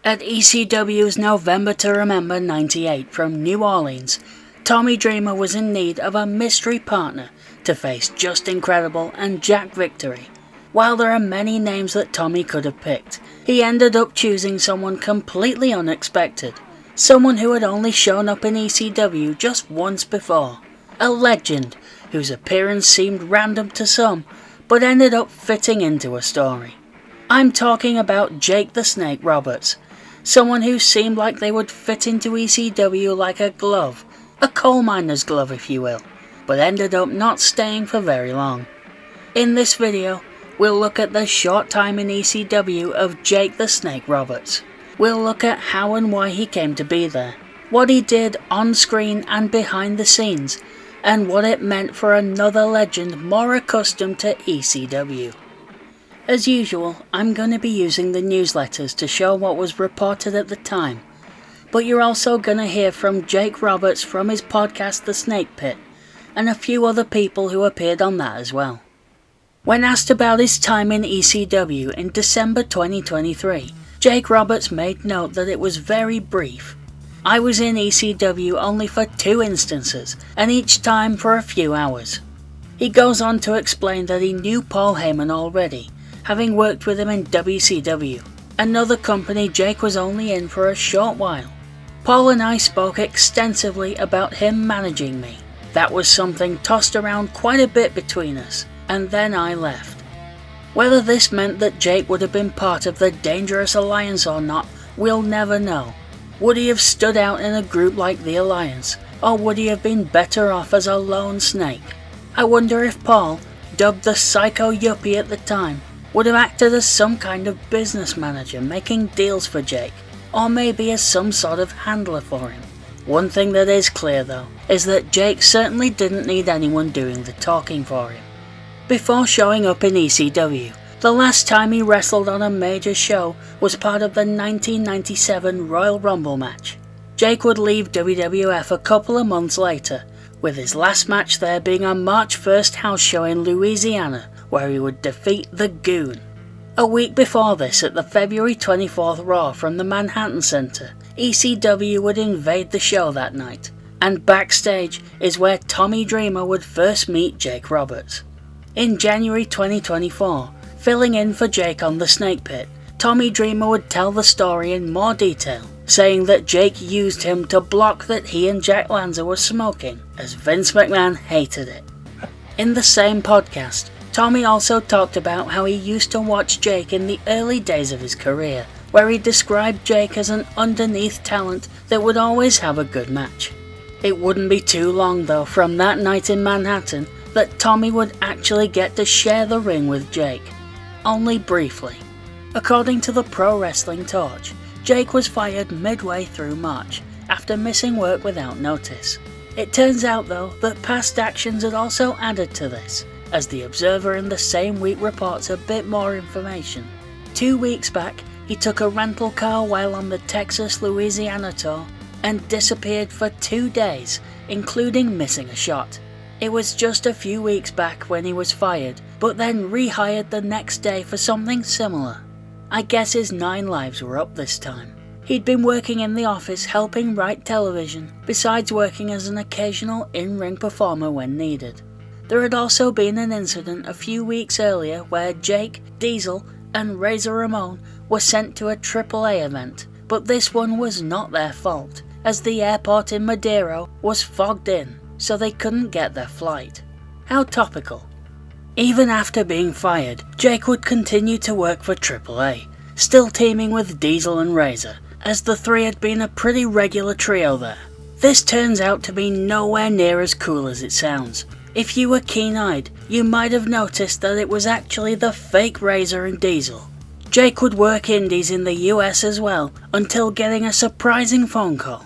At ECW's November to Remember 98 from New Orleans, Tommy Dreamer was in need of a mystery partner to face Just Incredible and Jack Victory. While there are many names that Tommy could have picked, he ended up choosing someone completely unexpected. Someone who had only shown up in ECW just once before. A legend whose appearance seemed random to some, but ended up fitting into a story. I'm talking about Jake the Snake Roberts. Someone who seemed like they would fit into ECW like a glove, a coal miner's glove if you will, but ended up not staying for very long. In this video, we'll look at the short time in ECW of Jake the Snake Roberts. We'll look at how and why he came to be there, what he did on screen and behind the scenes, and what it meant for another legend more accustomed to ECW. As usual, I'm going to be using the newsletters to show what was reported at the time, but you're also going to hear from Jake Roberts from his podcast The Snake Pit, and a few other people who appeared on that as well. When asked about his time in ECW in December 2023, Jake Roberts made note that it was very brief. I was in ECW only for 2 instances, and each time for a few hours. He goes on to explain that he knew Paul Heyman already, having worked with him in WCW, another company Jake was only in for a short while. Paul and I spoke extensively about him managing me. That was something tossed around quite a bit between us, and then I left. Whether this meant that Jake would have been part of the Dangerous Alliance or not, we'll never know. Would he have stood out in a group like the Alliance, or would he have been better off as a lone snake? I wonder if Paul, dubbed the Psycho Yuppie at the time, would have acted as some kind of business manager making deals for Jake, or maybe as some sort of handler for him. One thing that is clear though, is that Jake certainly didn't need anyone doing the talking for him. Before showing up in ECW, the last time he wrestled on a major show was part of the 1997 Royal Rumble match. Jake would leave WWF a couple of months later, with his last match there being a March 1st house show in Louisiana, where he would defeat The Goon. A week before this, at the February 24th Raw from the Manhattan Center, ECW would invade the show that night, and Backstage is where Tommy Dreamer would first meet Jake Roberts. In January 2024, filling in for Jake on the Snake Pit, Tommy Dreamer would tell the story in more detail, saying that Jake used him to block that he and Jack Lanza were smoking, as Vince McMahon hated it. In the same podcast, Tommy also talked about how he used to watch Jake in the early days of his career, where he described Jake as an underneath talent that would always have a good match. It wouldn't be too long though from that night in Manhattan that Tommy would actually get to share the ring with Jake. Only briefly. According to the Pro Wrestling Torch, Jake was fired midway through March, after missing work without notice. It turns out though that past actions had also added to this, as the Observer in the same week reports a bit more information. 2 weeks back, he took a rental car while on the Texas-Louisiana tour and disappeared for 2 days, including missing a shot. It was just a few weeks back when he was fired, but then rehired the next day for something similar. I guess his 9 lives were up this time. He'd been working in the office helping write television, besides working as an occasional in-ring performer when needed. There had also been an incident a few weeks earlier where Jake, Diesel, and Razor Ramon were sent to a AAA event, but this one was not their fault, as the airport in Madero was fogged in, so they couldn't get their flight. How topical. Even after being fired, Jake would continue to work for AAA, still teaming with Diesel and Razor, as the three had been a pretty regular trio there. This turns out to be nowhere near as cool as it sounds. If you were keen-eyed, you might have noticed that it was actually the fake Razor and Diesel. Jake would work indies in the US as well, until getting a surprising phone call.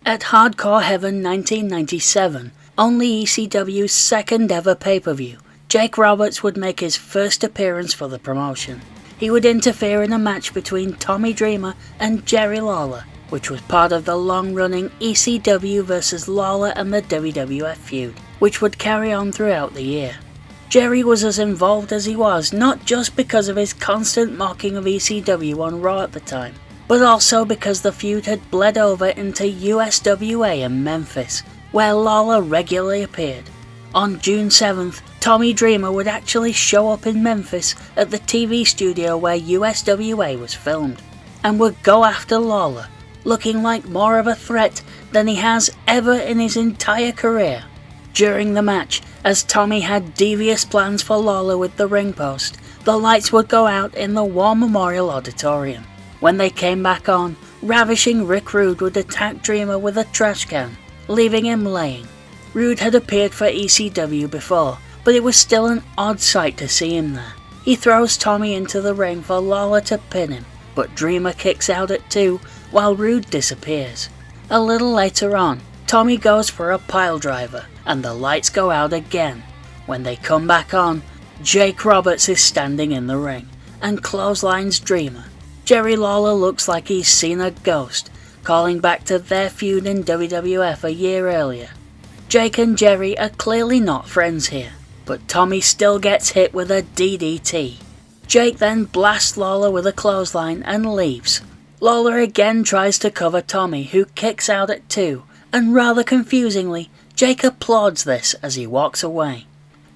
At Hardcore Heaven 1997, only ECW's second ever pay-per-view, Jake Roberts would make his first appearance for the promotion. He would interfere in a match between Tommy Dreamer and Jerry Lawler, which was part of the long-running ECW vs Lawler and the WWF feud, which would carry on throughout the year. Jerry was as involved as he was, not just because of his constant mocking of ECW on Raw at the time, but also because the feud had bled over into USWA in Memphis, where Lawler regularly appeared. On June 7th, Tommy Dreamer would actually show up in Memphis at the TV studio where USWA was filmed, and would go after Lawler, looking like more of a threat than he has ever in his entire career. During the match, as Tommy had devious plans for Lawler with the ring post, the lights would go out in the War Memorial Auditorium. When they came back on, ravishing Rick Rude would attack Dreamer with a trash can, leaving him laying. Rude had appeared for ECW before, but it was still an odd sight to see him there. He throws Tommy into the ring for Lawler to pin him, but Dreamer kicks out at 2 while Rude disappears. A little later on, Tommy goes for a pile driver, and the lights go out again. When they come back on, Jake Roberts is standing in the ring, and clotheslines Dreamer. Jerry Lawler looks like he's seen a ghost, calling back to their feud in WWF a year earlier. Jake and Jerry are clearly not friends here, but Tommy still gets hit with a DDT. Jake then blasts Lawler with a clothesline and leaves. Lawler again tries to cover Tommy, who kicks out at 2, and rather confusingly, Jake applauds this as he walks away.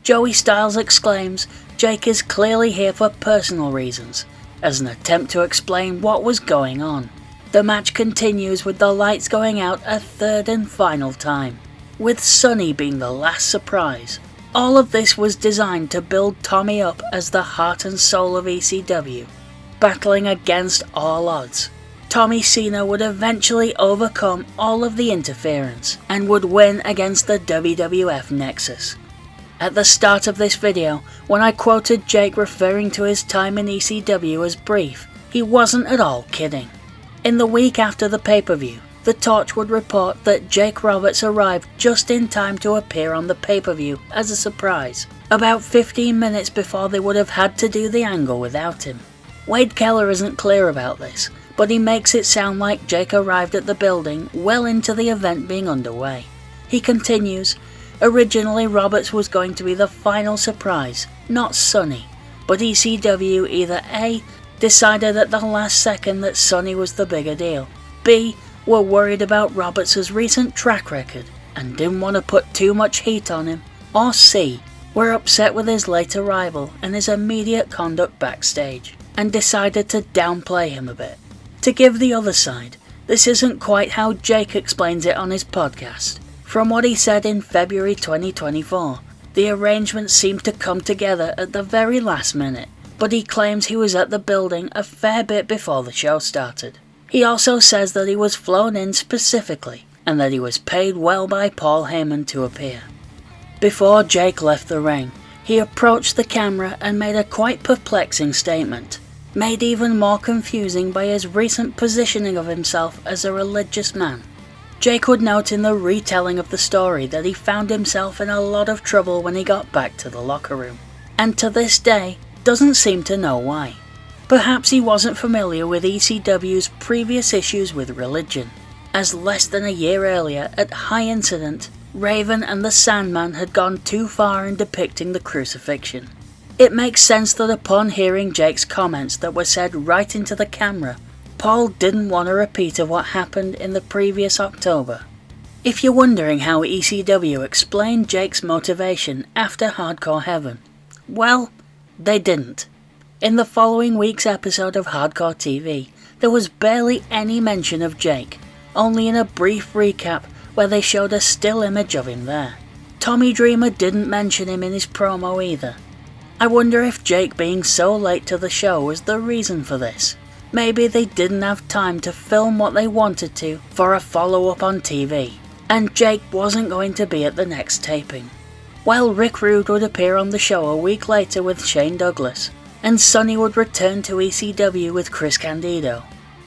Joey Styles exclaims Jake is clearly here for personal reasons, as an attempt to explain what was going on. The match continues with the lights going out a third and final time, with Sonny being the last surprise. All of this was designed to build Tommy up as the heart and soul of ECW, battling against all odds. Tommy Cena would eventually overcome all of the interference and would win against the WWF Nexus. At the start of this video, when I quoted Jake referring to his time in ECW as brief, he wasn't at all kidding. In the week after the pay-per-view, The Torch would report that Jake Roberts arrived just in time to appear on the pay-per-view as a surprise, about 15 minutes before they would have had to do the angle without him. Wade Keller isn't clear about this, but he makes it sound like Jake arrived at the building well into the event being underway. He continues, originally Roberts was going to be the final surprise, not Sonny, but ECW either A, decided at the last second that Sonny was the bigger deal, B, were worried about Roberts' recent track record and didn't want to put too much heat on him, or C, were upset with his late arrival and his immediate conduct backstage, and decided to downplay him a bit. To give the other side, this isn't quite how Jake explains it on his podcast. From what he said in February 2024, the arrangements seemed to come together at the very last minute, but he claims he was at the building a fair bit before the show started. He also says that he was flown in specifically, and that he was paid well by Paul Heyman to appear. Before Jake left the ring, he approached the camera and made a quite perplexing statement, made even more confusing by his recent positioning of himself as a religious man. Jake would note in the retelling of the story that he found himself in a lot of trouble when he got back to the locker room, and to this day doesn't seem to know why. Perhaps he wasn't familiar with ECW's previous issues with religion, as less than a year earlier at High Incident, Raven and the Sandman had gone too far in depicting the crucifixion. It makes sense that upon hearing Jake's comments that were said right into the camera, Paul didn't want a repeat of what happened in the previous October. If you're wondering how ECW explained Jake's motivation after Hardcore Heaven, well, they didn't. In the following week's episode of Hardcore TV, there was barely any mention of Jake, only in a brief recap where they showed a still image of him there. Tommy Dreamer didn't mention him in his promo either. I wonder if Jake being so late to the show was the reason for this. Maybe they didn't have time to film what they wanted to for a follow-up on TV, and Jake wasn't going to be at the next taping. While Rick Rude would appear on the show a week later with Shane Douglas, and Sonny would return to ECW with Chris Candido,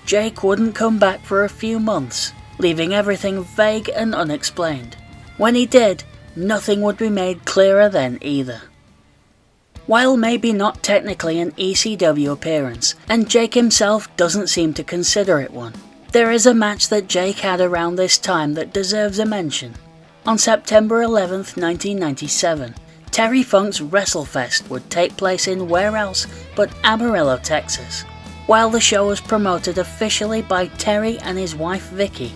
Jake wouldn't come back for a few months, leaving everything vague and unexplained. When he did, nothing would be made clearer then either. While maybe not technically an ECW appearance, and Jake himself doesn't seem to consider it one, there is a match that Jake had around this time that deserves a mention. On September 11th, 1997, Terry Funk's WrestleFest would take place in where else but Amarillo, Texas. while the show was promoted officially by Terry and his wife Vicky,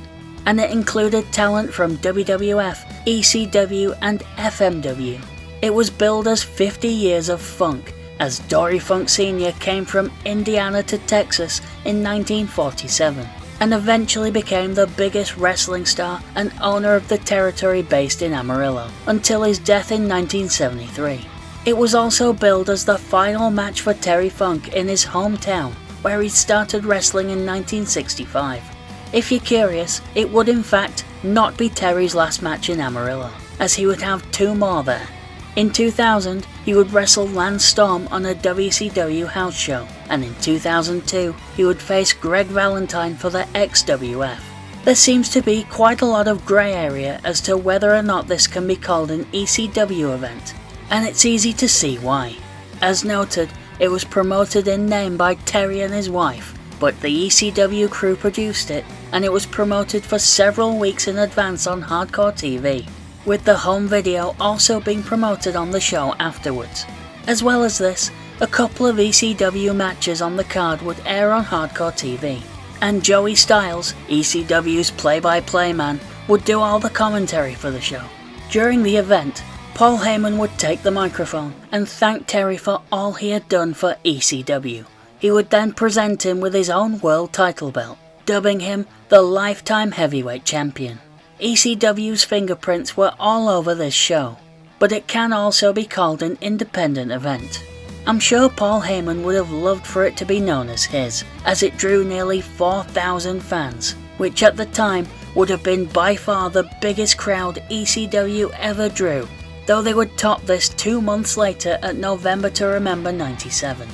and it included talent from WWF, ECW and FMW. It was billed as 50 years of funk, as Dory Funk Sr. came from Indiana to Texas in 1947, and eventually became the biggest wrestling star and owner of the territory based in Amarillo, until his death in 1973. It was also billed as the final match for Terry Funk in his hometown, where he started wrestling in 1965. If you're curious, it would in fact not be Terry's last match in Amarillo, as he would have 2 more there. In 2000, he would wrestle Lance Storm on a WCW house show, and in 2002, he would face Greg Valentine for the XWF. There seems to be quite a lot of grey area as to whether or not this can be called an ECW event, and it's easy to see why. As noted, it was promoted in name by Terry and his wife, but the ECW crew produced it, and it was promoted for several weeks in advance on Hardcore TV, with the home video also being promoted on the show afterwards. As well as this, a couple of ECW matches on the card would air on Hardcore TV, and Joey Styles, ECW's play-by-play man, would do all the commentary for the show. During the event, Paul Heyman would take the microphone and thank Terry for all he had done for ECW. He would then present him with his own world title belt, dubbing him the Lifetime Heavyweight Champion. ECW's fingerprints were all over this show, but it can also be called an independent event. I'm sure Paul Heyman would have loved for it to be known as his, as it drew nearly 4,000 fans, which at the time would have been by far the biggest crowd ECW ever drew, though they would top this 2 months later at November to Remember '97.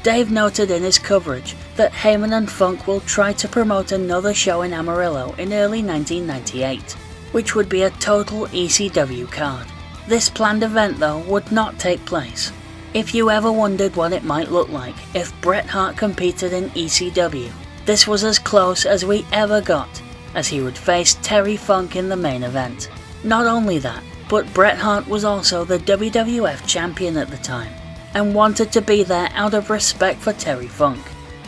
Dave noted in his coverage that Heyman and Funk will try to promote another show in Amarillo in early 1998, which would be a total ECW card. This planned event though would not take place. If you ever wondered what it might look like if Bret Hart competed in ECW, this was as close as we ever got, as he would face Terry Funk in the main event. Not only that, but Bret Hart was also the WWF champion at the time, and wanted to be there out of respect for Terry Funk.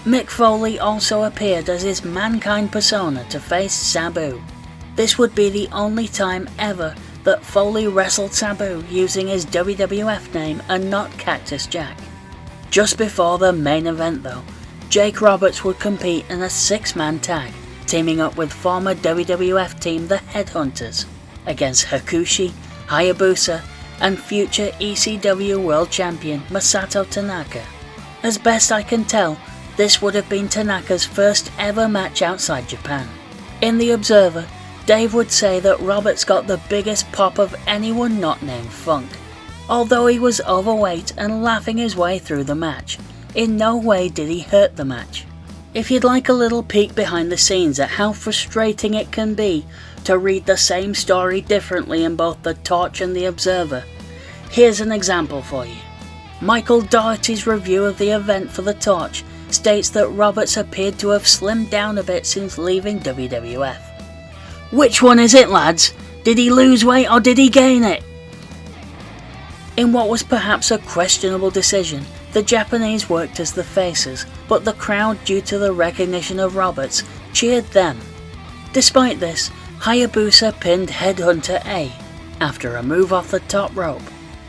Mick Foley also appeared as his Mankind persona to face Sabu. This would be the only time ever that Foley wrestled Sabu using his WWF name and not Cactus Jack. Just before the main event though, Jake Roberts would compete in a 6-man tag, teaming up with former WWF team the Headhunters, against Hakushi, Hayabusa, and future ECW World Champion Masato Tanaka. As best I can tell, this would have been Tanaka's first ever match outside Japan. In The Observer, Dave would say that Roberts got the biggest pop of anyone not named Funk. Although he was overweight and laughing his way through the match, in no way did he hurt the match. If you'd like a little peek behind the scenes at how frustrating it can be to read the same story differently in both The Torch and The Observer, here's an example for you. Michael Doherty's review of the event for The Torch states that Roberts appeared to have slimmed down a bit since leaving WWF. Which one is it, lads? Did he lose weight or did he gain it? In what was perhaps a questionable decision, the Japanese worked as the faces, but the crowd, due to the recognition of Roberts, cheered them. Despite this, Hayabusa pinned Headhunter A after a move off the top rope.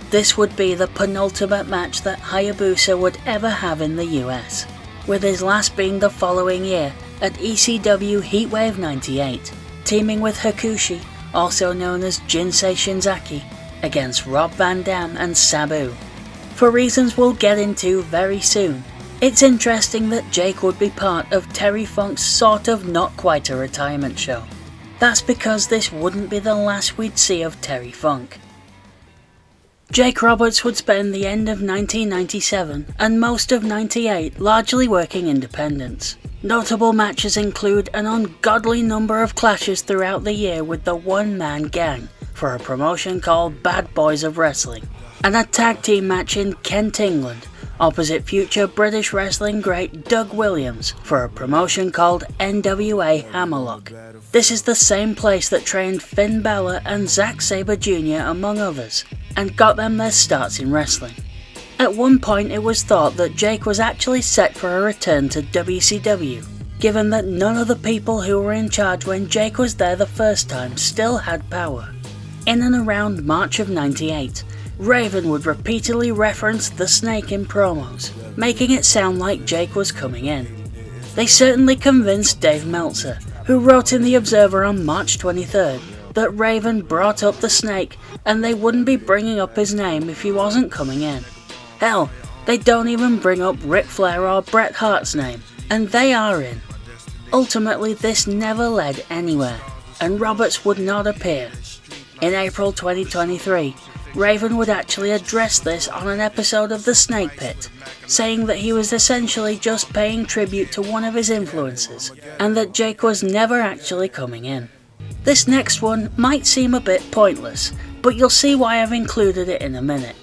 This would be the penultimate match that Hayabusa would ever have in the US, with his last being the following year at ECW Heatwave 98, teaming with Hakushi, also known as Jinsei Shinzaki, against Rob Van Dam and Sabu. For reasons we'll get into very soon, it's interesting that Jake would be part of Terry Funk's sort of not quite a retirement show. That's because this wouldn't be the last we'd see of Terry Funk. Jake Roberts would spend the end of 1997 and most of 98 largely working independents. Notable matches include an ungodly number of clashes throughout the year with the one-man gang for a promotion called Bad Boys of Wrestling, and a tag team match in Kent, England, opposite future British wrestling great Doug Williams for a promotion called NWA Hammerlock. This is the same place that trained Finn Balor and Zack Sabre Jr. among others, and got them their starts in wrestling. At one point it was thought that Jake was actually set for a return to WCW, given that none of the people who were in charge when Jake was there the first time still had power. In and around March of '98, Raven would repeatedly reference the Snake in promos, making it sound like Jake was coming in. They certainly convinced Dave Meltzer, who wrote in The Observer on March 23rd that Raven brought up the Snake and they wouldn't be bringing up his name if he wasn't coming in. Hell, they don't even bring up Ric Flair or Bret Hart's name, and they are in. Ultimately, this never led anywhere, and Roberts would not appear. In April 2023, Raven would actually address this on an episode of The Snake Pit, saying that he was essentially just paying tribute to one of his influences, and that Jake was never actually coming in. This next one might seem a bit pointless, but you'll see why I've included it in a minute.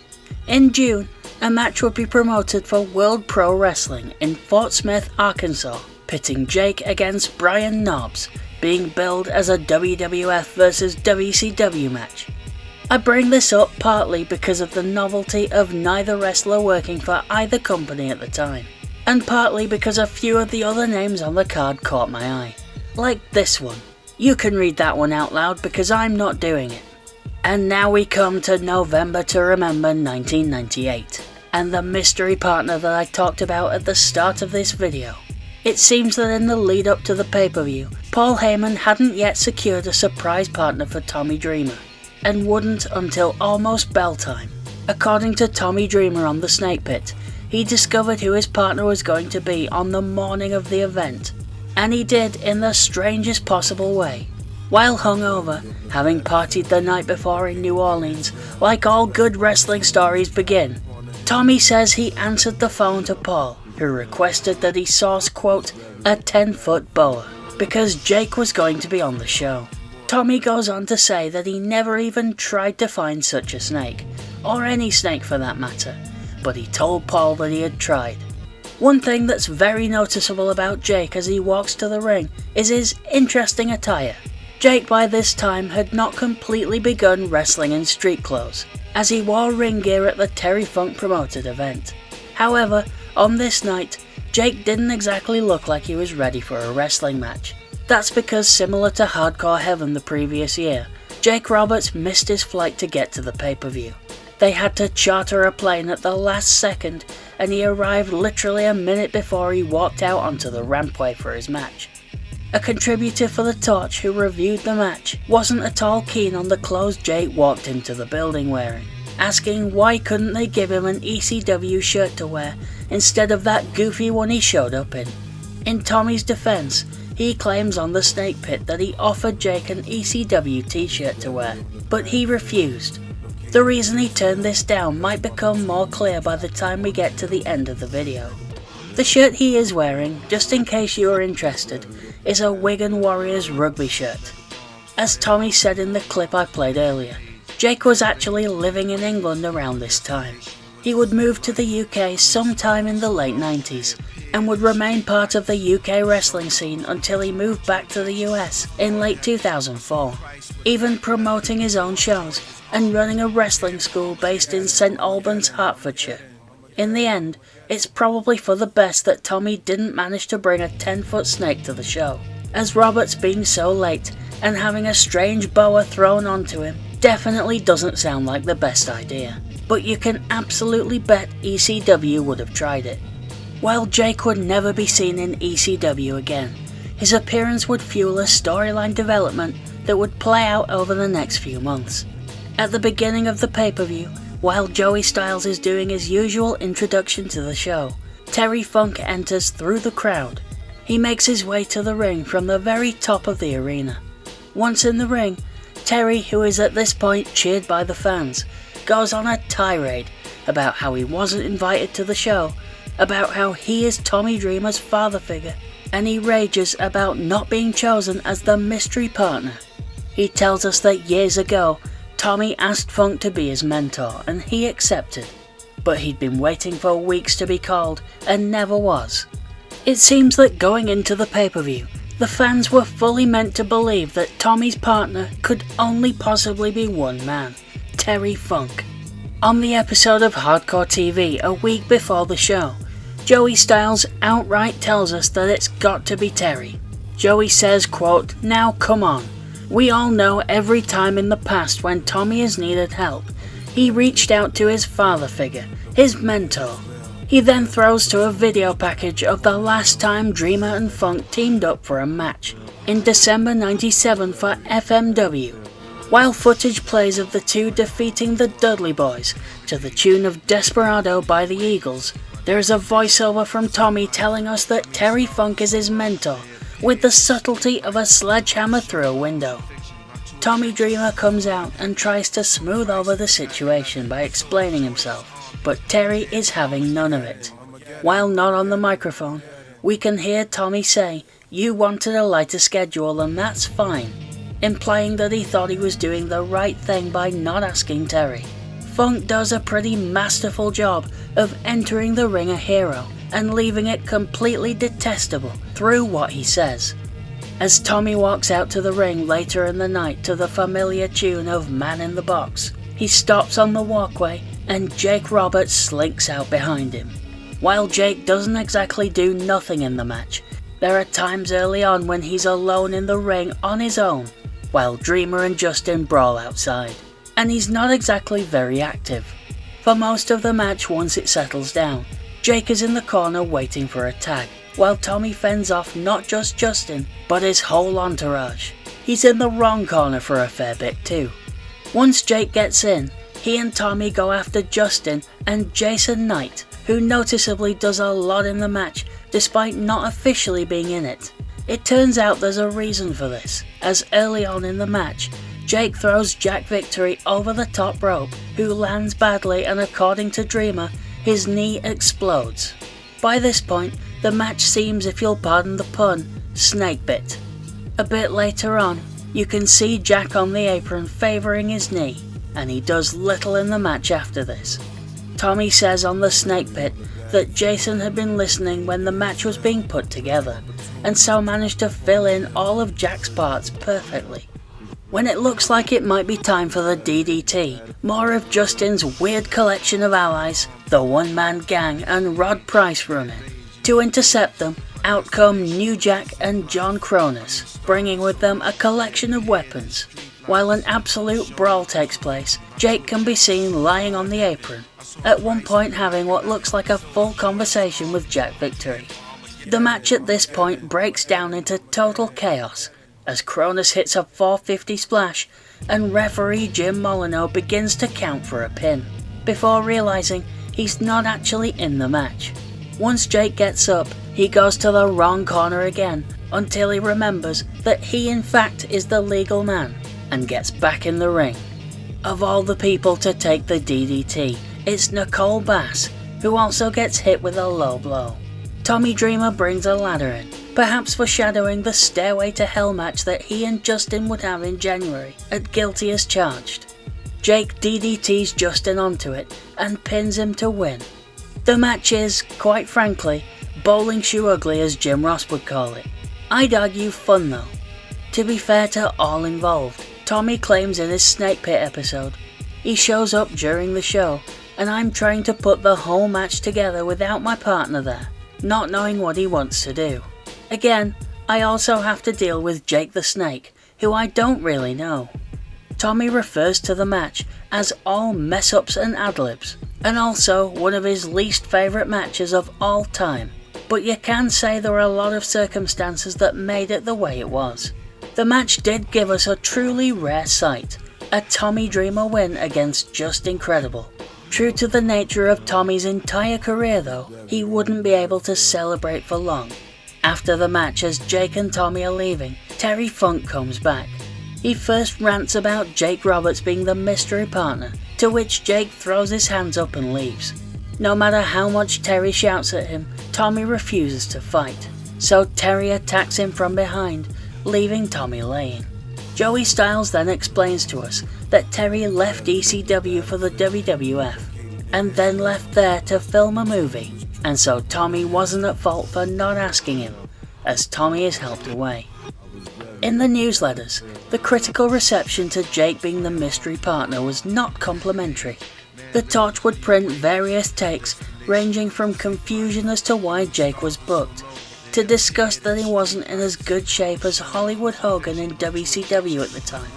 In June, a match would be promoted for World Pro Wrestling in Fort Smith, Arkansas, pitting Jake against Brian Knobbs, being billed as a WWF vs WCW match. I bring this up partly because of the novelty of neither wrestler working for either company at the time, and partly because a few of the other names on the card caught my eye. Like this one. You can read that one out loud because I'm not doing it. And now we come to November to Remember 1998, and the mystery partner that I talked about at the start of this video. It seems that in the lead up to the pay-per-view, Paul Heyman hadn't yet secured a surprise partner for Tommy Dreamer, and wouldn't until almost bell time. According to Tommy Dreamer on the Snake Pit, he discovered who his partner was going to be on the morning of the event, and he did in the strangest possible way. While hungover, having partied the night before in New Orleans, like all good wrestling stories begin, Tommy says he answered the phone to Paul, who requested that he source, quote, a 10-foot boa, because Jake was going to be on the show. Tommy goes on to say that he never even tried to find such a snake, or any snake for that matter, but he told Paul that he had tried. One thing that's very noticeable about Jake as he walks to the ring is his interesting attire. Jake by this time had not completely begun wrestling in street clothes, as he wore ring gear at the Terry Funk promoted event. However, on this night, Jake didn't exactly look like he was ready for a wrestling match. That's because, similar to Hardcore Heaven the previous year, Jake Roberts missed his flight to get to the pay-per-view. They had to charter a plane at the last second, and he arrived literally a minute before he walked out onto the rampway for his match. A contributor for The Torch who reviewed the match wasn't at all keen on the clothes Jake walked into the building wearing, asking why couldn't they give him an ECW shirt to wear instead of that goofy one he showed up in. In Tommy's defense, he claims on the Snake Pit that he offered Jake an ECW t-shirt to wear, but he refused. The reason he turned this down might become more clear by the time we get to the end of the video. The shirt he is wearing, just in case you are interested, is a Wigan Warriors rugby shirt. As Tommy said in the clip I played earlier, Jake was actually living in England around this time. He would move to the UK sometime in the late 90s, and would remain part of the UK wrestling scene until he moved back to the US in late 2004, even promoting his own shows and running a wrestling school based in St Albans, Hertfordshire. In the end, it's probably for the best that Tommy didn't manage to bring a 10-foot snake to the show, as Roberts being so late and having a strange boa thrown onto him definitely doesn't sound like the best idea. But you can absolutely bet ECW would have tried it. While Jake would never be seen in ECW again, his appearance would fuel a storyline development that would play out over the next few months. At the beginning of the pay-per-view, while Joey Styles is doing his usual introduction to the show, Terry Funk enters through the crowd. He makes his way to the ring from the very top of the arena. Once in the ring, Terry, who is at this point cheered by the fans, goes on a tirade about how he wasn't invited to the show, about how he is Tommy Dreamer's father figure, and he rages about not being chosen as the mystery partner. He tells us that years ago, Tommy asked Funk to be his mentor and he accepted, but he'd been waiting for weeks to be called and never was. It seems that going into the pay-per-view, the fans were fully meant to believe that Tommy's partner could only possibly be one man, Terry Funk. On the episode of Hardcore TV a week before the show, Joey Styles outright tells us that it's got to be Terry. Joey says, quote, "Now come on. We all know every time in the past when Tommy has needed help, he reached out to his father figure, his mentor." He then throws to a video package of the last time Dreamer and Funk teamed up for a match, in December '97 for FMW. While footage plays of the two defeating the Dudley Boys to the tune of Desperado by the Eagles, there is a voiceover from Tommy telling us that Terry Funk is his mentor, with the subtlety of a sledgehammer through a window. Tommy Dreamer comes out and tries to smooth over the situation by explaining himself, but Terry is having none of it. While not on the microphone, we can hear Tommy say, "You wanted a lighter schedule and that's fine," implying that he thought he was doing the right thing by not asking Terry. Funk does a pretty masterful job of entering the ring a hero and leaving it completely detestable through what he says. As Tommy walks out to the ring later in the night to the familiar tune of Man in the Box, he stops on the walkway and Jake Roberts slinks out behind him. While Jake doesn't exactly do nothing in the match, there are times early on when he's alone in the ring on his own, while Dreamer and Justin brawl outside, and he's not exactly very active. For most of the match, once it settles down, Jake is in the corner waiting for a tag, while Tommy fends off not just Justin, but his whole entourage. He's in the wrong corner for a fair bit too. Once Jake gets in, he and Tommy go after Justin and Jason Knight, who noticeably does a lot in the match despite not officially being in it. It turns out there's a reason for this, as early on in the match, Jake throws Jack Victory over the top rope, who lands badly, and according to Dreamer, his knee explodes. By this point, the match seems, if you'll pardon the pun, snakebit. A bit later on, you can see Jack on the apron favouring his knee, and he does little in the match after this. Tommy says on the snake pit that Jason had been listening when the match was being put together, and so managed to fill in all of Jack's parts perfectly. When it looks like it might be time for the DDT, more of Justin's weird collection of allies, the one-man gang and Rod Price, run in. To intercept them, out come New Jack and John Cronus, bringing with them a collection of weapons. While an absolute brawl takes place, Jake can be seen lying on the apron, at one point having what looks like a full conversation with Jack Victory. The match at this point breaks down into total chaos, as Cronus hits a 450 splash and referee Jim Molyneux begins to count for a pin, before realising he's not actually in the match. Once Jake gets up, he goes to the wrong corner again, until he remembers that he in fact is the legal man, and gets back in the ring. Of all the people to take the DDT, it's Nicole Bass, who also gets hit with a low blow. Tommy Dreamer brings a ladder in, perhaps foreshadowing the Stairway to Hell match that he and Justin would have in January at Guilty as Charged. Jake DDTs Justin onto it and pins him to win. The match is, quite frankly, bowling shoe ugly, as Jim Ross would call it. I'd argue fun though. To be fair to all involved, Tommy claims in his Snake Pit episode, he shows up during the show and I'm trying to put the whole match together without my partner there, not knowing what he wants to do. Again, I also have to deal with Jake the Snake, who I don't really know. Tommy refers to the match as all mess-ups and ad-libs, and also one of his least favourite matches of all time, but you can say there were a lot of circumstances that made it the way it was. The match did give us a truly rare sight, a Tommy Dreamer win against Just Incredible. True to the nature of Tommy's entire career though, he wouldn't be able to celebrate for long. After the match, as Jake and Tommy are leaving, Terry Funk comes back. He first rants about Jake Roberts being the mystery partner, to which Jake throws his hands up and leaves. No matter how much Terry shouts at him, Tommy refuses to fight, so Terry attacks him from behind, leaving Tommy laying. Joey Styles then explains to us that Terry left ECW for the WWF, and then left there to film a movie, and so Tommy wasn't at fault for not asking him, as Tommy is helped away. In the newsletters, the critical reception to Jake being the mystery partner was not complimentary. The Torch would print various takes ranging from confusion as to why Jake was booked, to disgust that he wasn't in as good shape as Hollywood Hogan in WCW at the time.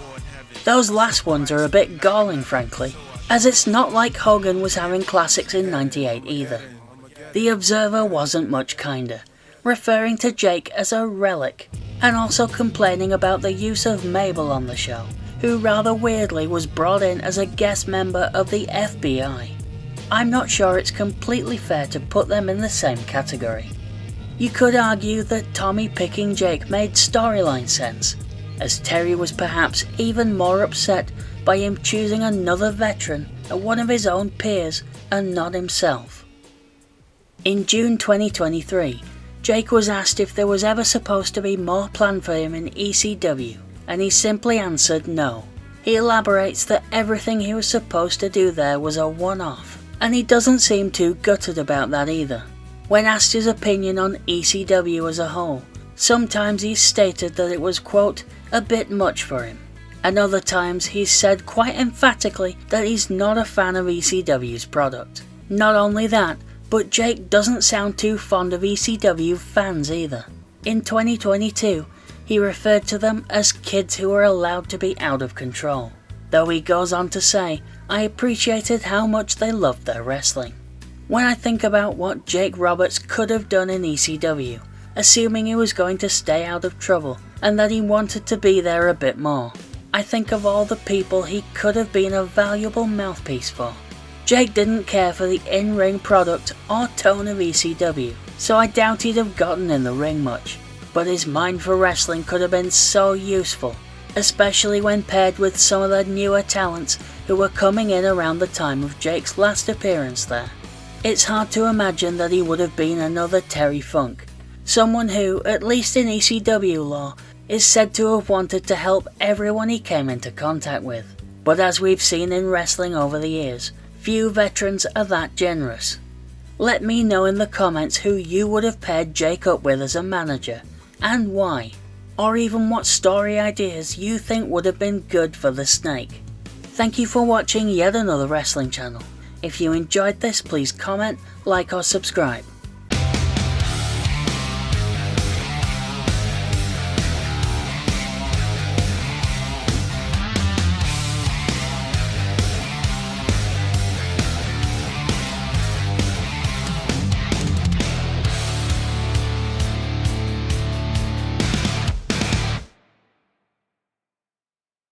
Those last ones are a bit galling, frankly, as it's not like Hogan was having classics in '98 either. The Observer wasn't much kinder, referring to Jake as a relic, and also complaining about the use of Mabel on the show, who rather weirdly was brought in as a guest member of the FBI. I'm not sure it's completely fair to put them in the same category. You could argue that Tommy picking Jake made storyline sense, as Terry was perhaps even more upset by him choosing another veteran and one of his own peers and not himself. In June 2023, Jake was asked if there was ever supposed to be more planned for him in ECW, and he simply answered no. He elaborates that everything he was supposed to do there was a one-off, and he doesn't seem too gutted about that either. When asked his opinion on ECW as a whole, sometimes he's stated that it was, quote, a bit much for him, and other times he's said quite emphatically that he's not a fan of ECW's product. Not only that, but Jake doesn't sound too fond of ECW fans either. In 2022, he referred to them as kids who are allowed to be out of control, though he goes on to say, I appreciated how much they loved their wrestling. When I think about what Jake Roberts could have done in ECW, assuming he was going to stay out of trouble and that he wanted to be there a bit more, I think of all the people he could have been a valuable mouthpiece for. Jake didn't care for the in-ring product or tone of ECW, so I doubt he'd have gotten in the ring much, but his mind for wrestling could have been so useful, especially when paired with some of the newer talents who were coming in around the time of Jake's last appearance there. It's hard to imagine that he would have been another Terry Funk, someone who, at least in ECW lore, is said to have wanted to help everyone he came into contact with. But as we've seen in wrestling over the years, few veterans are that generous. Let me know in the comments who you would have paired Jake up with as a manager, and why, or even what story ideas you think would have been good for the Snake. Thank you for watching yet another wrestling channel. If you enjoyed this, please comment, like or subscribe.